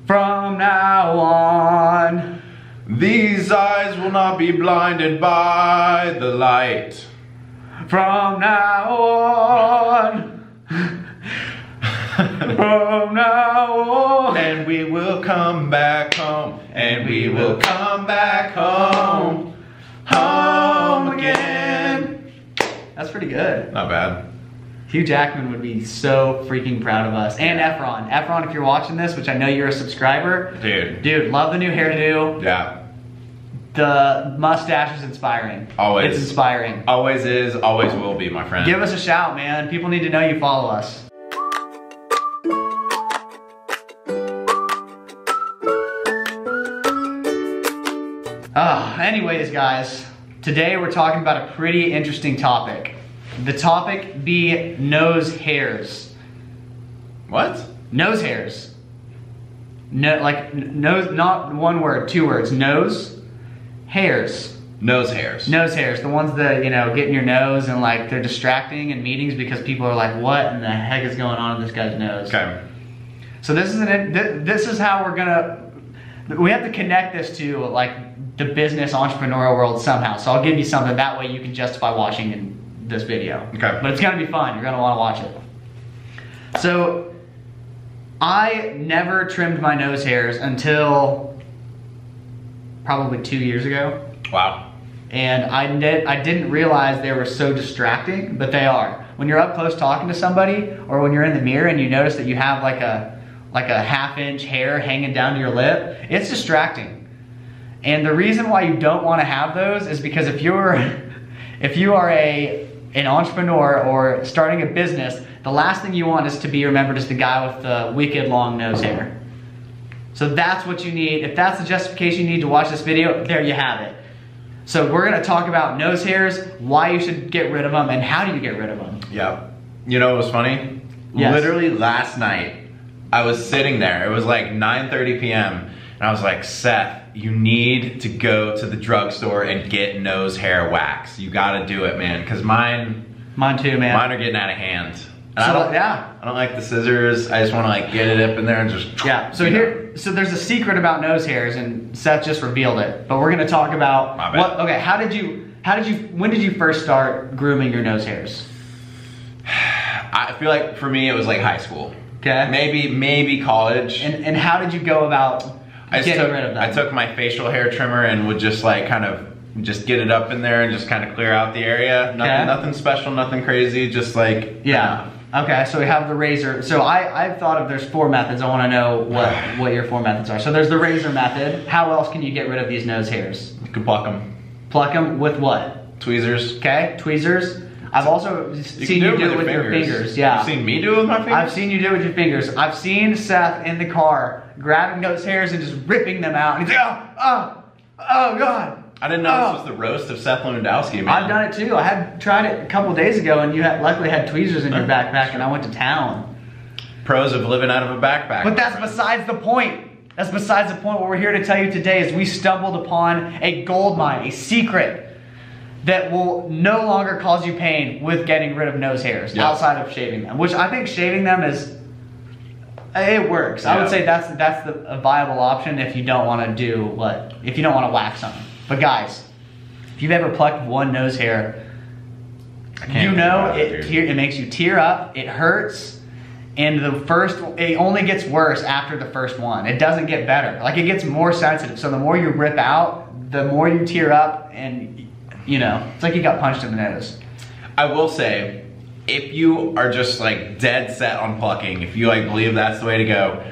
From now on, these eyes will not be blinded by the light. From now on, from now on, and we will come back home, and we will come back home, home again. That's pretty good. Not bad. Hugh Jackman would be so freaking proud of us. And Efron. Efron, if you're watching this, which I know you're a subscriber. Dude, love the new hairdo. Yeah. The mustache is inspiring. Always. It's inspiring. Always is, always will be, my friend. Give us a shout, man. People need to know you follow us. Anyways, guys, today we're talking about a pretty interesting topic. The topic be nose hairs. What? Nose hairs. No, like nose, not one word, two words. Nose hairs. Nose hairs. Nose hairs, the ones that, you know, get in your nose and like they're distracting in meetings because people are like, what in the heck is going on in this guy's nose? Okay. So this is how we're gonna, we have to connect this to like the business entrepreneurial world somehow. So I'll give you something, that way you can justify watching in this video. Okay. But it's gonna be fun, you're gonna wanna watch it. So I never trimmed my nose hairs until probably 2 years ago. Wow. And I didn't realize they were so distracting, but they are. When you're up close talking to somebody, or when you're in the mirror and you notice that you have like a half-inch hair hanging down to your lip, it's distracting. And the reason why you don't want to have those is because if you are an entrepreneur or starting a business, the last thing you want is to be remembered as the guy with the wicked long nose hair. So that's what you need. If that's the justification you need to watch this video, there you have it. So we're gonna talk about nose hairs, why you should get rid of them, and how do you get rid of them. Yeah. You know what was funny? Yes. Literally last night, I was sitting there. It was like 9:30 p.m. and I was like, Seth, you need to go to the drugstore and get nose hair wax. You gotta do it, man. Cause mine too, man. Mine are getting out of hand. So, I don't like the scissors. I just want to like get it up in there and just. Yeah. So so there's a secret about nose hairs, and Seth just revealed it. But we're gonna talk about what. Okay. When did you first start grooming your nose hairs? I feel like for me it was like high school. Okay. Maybe college. And how did you go about getting rid of them? I took my facial hair trimmer and would just like kind of just get it up in there and just kind of clear out the area. Nothing special, nothing crazy, just like. Yeah. Okay, so we have the razor. So I've thought of, there's 4 methods. I want to know what your 4 methods are. So there's the razor method. How else can you get rid of these nose hairs? You can pluck them. Pluck them with what? Tweezers. Okay, tweezers. I've also seen you do it with your fingers. Yeah. You've seen me do it with my fingers? I've seen you do it with your fingers. I've seen Seth in the car grabbing nose hairs and just ripping them out. And he's like, oh God. I didn't know this was the roast of Seth Lewandowski, man. I've done it too. I had tried it a couple of days ago, and you luckily had tweezers in your backpack, and I went to town. Pros of living out of a backpack. But that's besides the point. That's besides the point. What we're here to tell you today is we stumbled upon a gold mine, a secret that will no longer cause you pain with getting rid of nose hairs outside of shaving them. Which I think shaving them is, it works. I would say that's a viable option if you don't want to if you don't want to wax them. But guys, if you've ever plucked one nose hair, you know it makes you tear up, it hurts, and it only gets worse after the first one. It doesn't get better. Like, it gets more sensitive. So the more you rip out, the more you tear up, and you know, it's like you got punched in the nose. I will say, if you are just like dead set on plucking, if you like believe that's the way to go,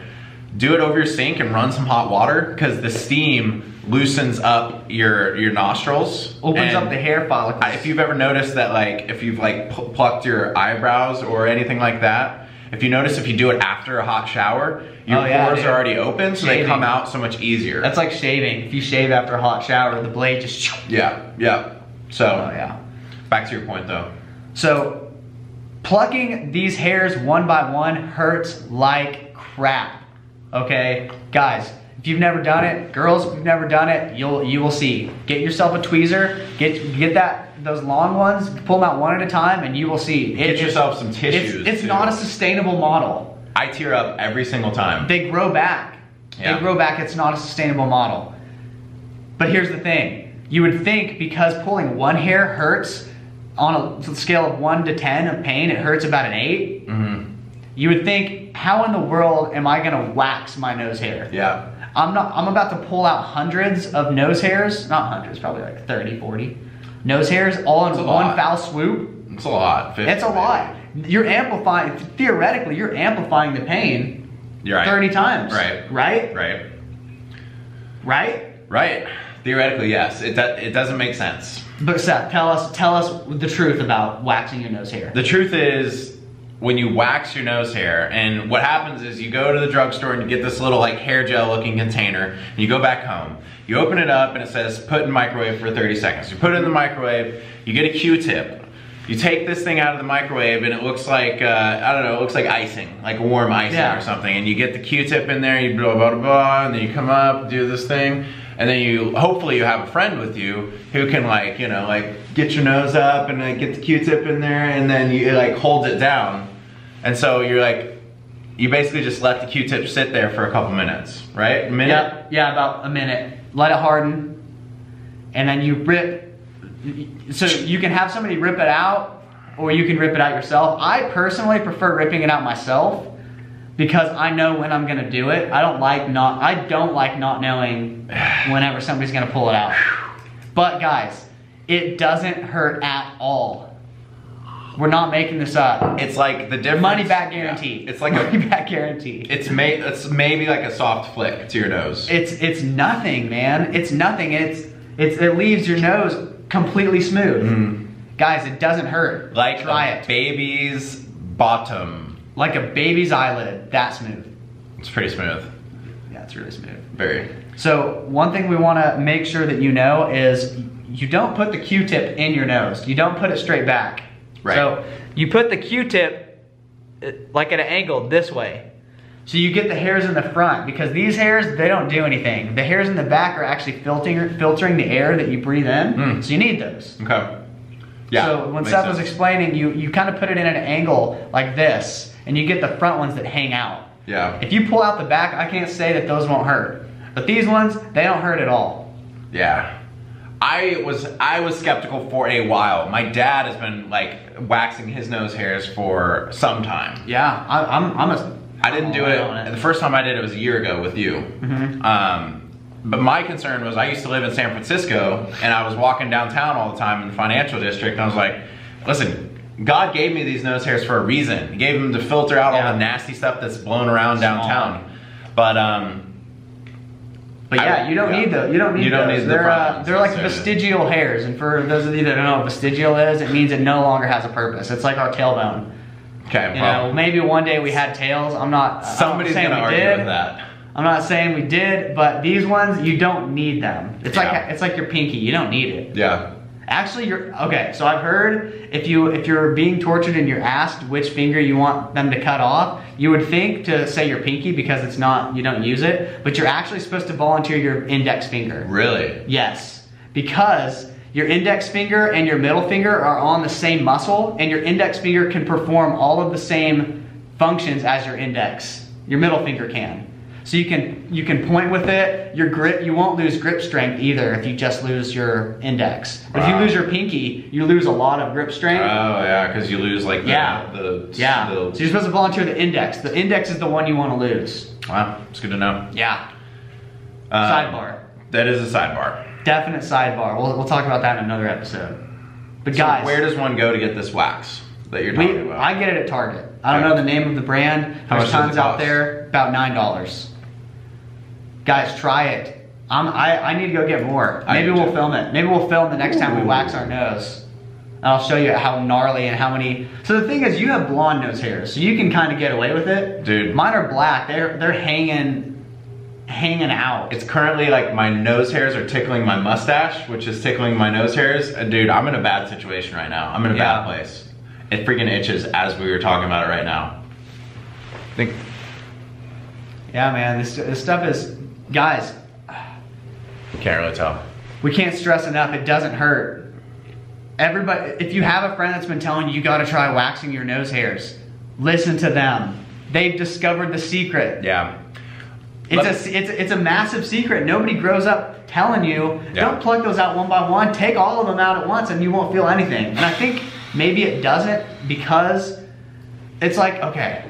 do it over your sink and run some hot water, because the steam loosens up your nostrils. Opens up the hair follicles. If you've ever noticed that, like, if you've like plucked your eyebrows or anything like that, if you notice if you do it after a hot shower, your pores are already open, so they come out so much easier. That's like shaving. If you shave after a hot shower, the blade just... Yeah. So, back to your point though. So, plucking these hairs one by one hurts like crap. Okay? Guys, if you've never done it, girls, if you've never done it, you will see. Get yourself a tweezer, get those long ones, pull them out one at a time, and you will see. Get yourself some tissues. It's not a sustainable model. I tear up every single time. They grow back. They grow back. It's not a sustainable model. But here's the thing. You would think because pulling one hair hurts on a scale of 1 to 10 of pain, it hurts about an 8. You would think, how in the world am I going to wax my nose hair? Yeah. I'm about to pull out hundreds of nose hairs, not hundreds, probably like 30, 40 nose hairs all in one foul swoop. It's a lot. 50, it's a lot. You're amplifying, theoretically, you're amplifying the pain 30 times. Right. Right? Right. Right? Right. Theoretically, yes. It doesn't make sense. But Seth, tell us the truth about waxing your nose hair. The truth is, when you wax your nose hair, and what happens is you go to the drugstore and you get this little like hair gel looking container, and you go back home. You open it up and it says put in microwave for 30 seconds. You put it in the microwave, you get a Q-tip. You take this thing out of the microwave and it looks like, I don't know, it looks like icing, like warm icing or something. And you get the Q-tip in there, you blah, blah, blah, and then you come up, do this thing. And then hopefully you have a friend with you who can like, you know, like get your nose up and like get the Q-tip in there, and then it like holds it down. And so you're like, you basically just let the Q-tip sit there for a couple minutes, right? A minute? Yeah, about a minute. Let it harden, and then you rip. So you can have somebody rip it out, or you can rip it out yourself. I personally prefer ripping it out myself because I know when I'm gonna do it. I don't like not knowing whenever somebody's gonna pull it out. But guys, it doesn't hurt at all. We're not making this up. It's like the difference. Money back guarantee. Yeah. It's like money back guarantee. It's maybe like a soft flick to your nose. It's nothing, man. It's nothing. It leaves your nose completely smooth. Guys, it doesn't hurt. Like try a it. baby's bottom. Like a baby's eyelid. That smooth. It's pretty smooth. Yeah, it's really smooth. Very. So one thing we want to make sure that you know is you don't put the Q-tip in your nose. You don't put it straight back. Right. So you put the Q-tip like at an angle this way. So you get the hairs in the front, because these hairs, they don't do anything. The hairs in the back are actually filtering the air that you breathe in. So you need those. Okay. Yeah. So when Seth was explaining, you kind of put it in at an angle like this, and you get the front ones that hang out. Yeah. If you pull out the back, I can't say that those won't hurt. But these ones, they don't hurt at all. Yeah. I was skeptical for a while. My dad has been like waxing his nose hairs for some time. Yeah, I didn't do it. The first time I did it was a year ago with you. But my concern was I used to live in San Francisco, and I was walking downtown all the time in the financial district, and I was like, listen, God gave me these nose hairs for a reason. He gave them to filter out all the nasty stuff that's blown around downtown. But yeah, you don't need those. You don't need those. They're like vestigial hairs, and for those of you that don't know what vestigial is, it means it no longer has a purpose. It's like our tailbone. Okay, you know, maybe one day we had tails. Somebody's gonna argue with that. I'm not saying we did, but these ones, you don't need them. It's like your pinky. You don't need it. Yeah. Actually, okay. So I've heard if you're being tortured and you're asked which finger you want them to cut off, you would think to say your pinky because it's not, you don't use it, but you're actually supposed to volunteer your index finger. Really? Yes, because your index finger and your middle finger are on the same muscle, and your index finger can perform all of the same functions as your index. Your middle finger can. So you can point with it. Your grip, you won't lose grip strength either if you just lose your index. But if you lose your pinky, you lose a lot of grip strength. Oh yeah, because you lose like So you're supposed to volunteer the index. The index is the one you want to lose. Wow, it's good to know. Yeah. Sidebar. That is a sidebar. Definite sidebar. We'll talk about that in another episode. But guys, where does one go to get this wax that you're talking about? I get it at Target. I don't know the name of the brand. There's tons out there. About $9. Guys, try it. I need to go get more. Maybe we'll film it. Maybe we'll film the next time we wax our nose. And I'll show you how gnarly and how many. So the thing is, you have blonde nose hairs, so you can kind of get away with it. Dude, mine are black. They're hanging out. It's currently like my nose hairs are tickling my mustache, which is tickling my nose hairs. And dude, I'm in a bad situation right now. I'm in a bad place. It freaking itches as we were talking about it right now. Yeah, man, this stuff is, guys. Can't really tell. We can't stress enough. It doesn't hurt. Everybody, if you have a friend that's been telling you got to try waxing your nose hairs, listen to them. They've discovered the secret. Yeah. It's a massive secret. Nobody grows up telling you, don't pluck those out one by one. Take all of them out at once and you won't feel anything. And I think maybe it doesn't because it's like, okay,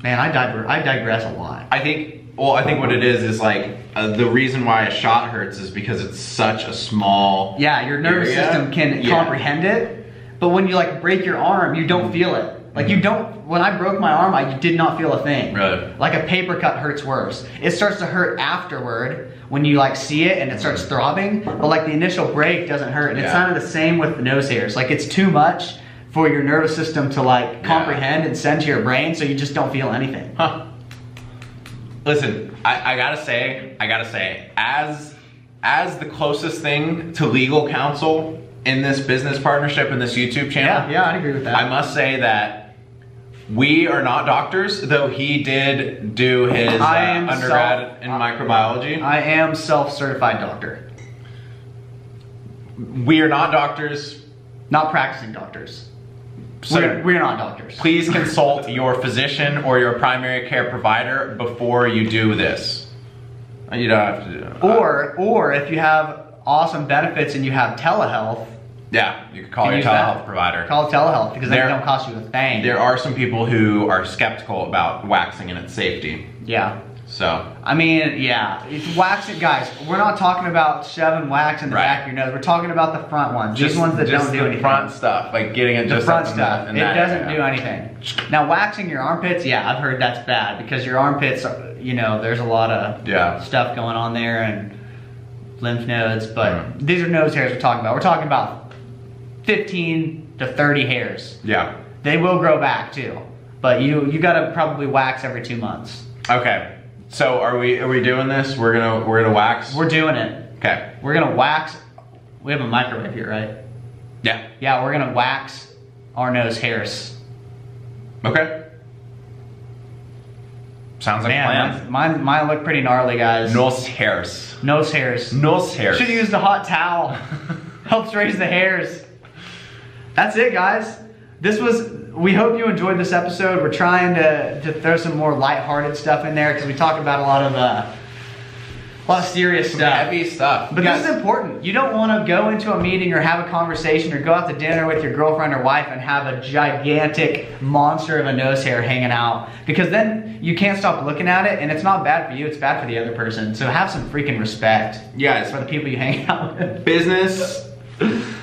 man, I digress a lot. I think what it is like the reason why a shot hurts is because it's such a small your nervous system can comprehend it, but when you like break your arm, you don't feel it. Like you don't, when I broke my arm, I did not feel a thing. Really? Like a paper cut hurts worse. It starts to hurt afterward when you like see it and it starts throbbing, but like the initial break doesn't hurt. And it's kind of the same with the nose hairs. Like it's too much for your nervous system to like comprehend and send to your brain, so you just don't feel anything. Huh. Listen, I gotta say, as the closest thing to legal counsel in this business partnership in this YouTube channel, yeah, I'd agree with that. I must say that we are not doctors, though he did do his undergrad in microbiology. I am self-certified doctor. We are not doctors. Not practicing doctors. So we're not doctors. Please consult your physician or your primary care provider before you do this. You don't have to do it. Or if you have awesome benefits and you have telehealth, you can call your telehealth provider. Call telehealth because they don't cost you a thing. There are some people who are skeptical about waxing and its safety. Yeah. So. I mean, it's waxing, guys. We're not talking about shoving wax in the back of your nose. We're talking about the front ones. These ones that don't do anything. The front stuff, like getting it just front stuff. It doesn't do anything. Now, waxing your armpits, I've heard that's bad because your armpits, there's a lot of stuff going on there and lymph nodes. But these are nose hairs we're talking about. We're talking about 15 to 30 hairs. Yeah. They will grow back too, but you gotta probably wax every 2 months. Okay. So are we doing this? We're gonna wax? We're doing it. Okay. We're gonna wax. We have a microwave here, right? Yeah. Yeah, we're gonna wax our nose hairs. Okay. Sounds like a plan. Mine look pretty gnarly, guys. Nose hairs. Nose hairs. Nose hairs. Should use the hot towel. Helps raise the hairs. That's it, guys. We hope you enjoyed this episode. We're trying to throw some more lighthearted stuff in there because we talk about a lot of serious stuff. Heavy stuff. But this is important. You don't want to go into a meeting or have a conversation or go out to dinner with your girlfriend or wife and have a gigantic monster of a nose hair hanging out, because then you can't stop looking at it, and it's not bad for you, it's bad for the other person. So have some freaking respect. Yes. For the people you hang out with. Business.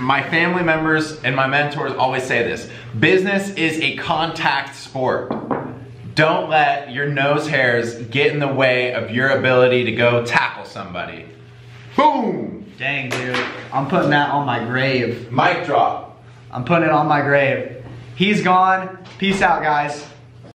My family members and my mentors always say this. Business is a contact sport. Don't let your nose hairs get in the way of your ability to go tackle somebody. Boom! Dang, dude. I'm putting that on my grave. Mic drop. I'm putting it on my grave. He's gone. Peace out, guys.